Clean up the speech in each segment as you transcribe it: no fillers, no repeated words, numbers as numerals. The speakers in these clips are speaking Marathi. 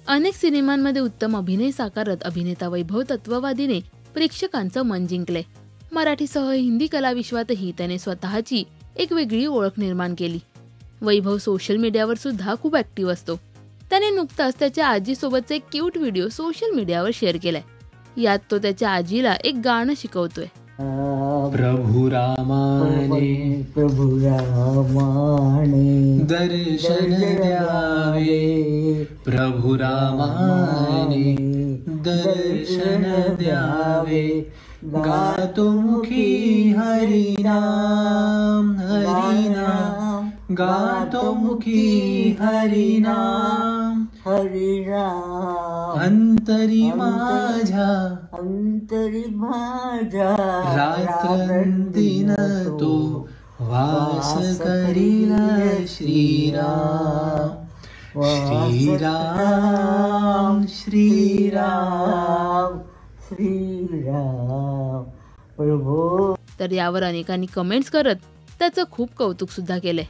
अनेक सिनेमांमध्ये उत्तम अभिनय साकारत अभिनेता वैभव तत्ववादीने प्रेक्षकांचं मन जिंकले। मराठीसह हिंदी कलाविश्वातही त्याने स्वतःची एक वेगळी ओळख निर्माण केली। वैभव सोशल मीडियावर सुद्धा खूप ऍक्टिव्ह असतो। त्याने नुकताच त्याच्या आजीसोबतचा एक क्यूट व्हिडिओ सोशल मीडियावर शेअर केलाय। यात तो त्याच्या आजीला एक गाणं शिकवतोय। प्रभु रामाने दर्शन द्यावे, प्रभु रामाने दर्शन द्यावे, गातो मुखी हरिनाम हरिनाम, गातो मुखी हरिनाम हरिनाम, अंतरी माझ्या रात्रंदिन तो वास करील श्रीराम श्रीराम श्रीराम श्रीराम प्रभू। तर यावर अनेकांनी कमेंट्स करत त्याचं खूप कौतुक सुद्धा केलंय।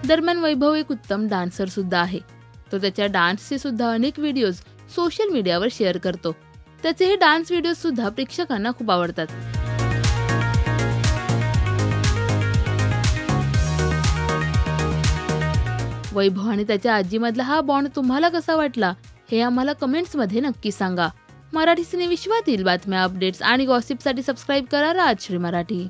दरम्यान वैभव एक उत्तम डान्सर सुद्धा आहे। तो त्याच्या डान्सचे सुद्धा अनेक व्हिडिओज सोशल मीडियावर शेअर करतो। त्याचे हे डान्स व्हिडिओ सुद्धा प्रेक्षकांना खूप आवडतात। वैभव आणि त्याच्या आजीमधला हा बॉन्ड तुम्हाला कसा वाटला हे आम्हाला कमेंट्स मध्ये नक्की सांगा। मराठी सिने विश्वातील बातम्या, अपडेट्स आणि गॉसिपसाठी सबस्क्राइब करा राजश्री मराठी।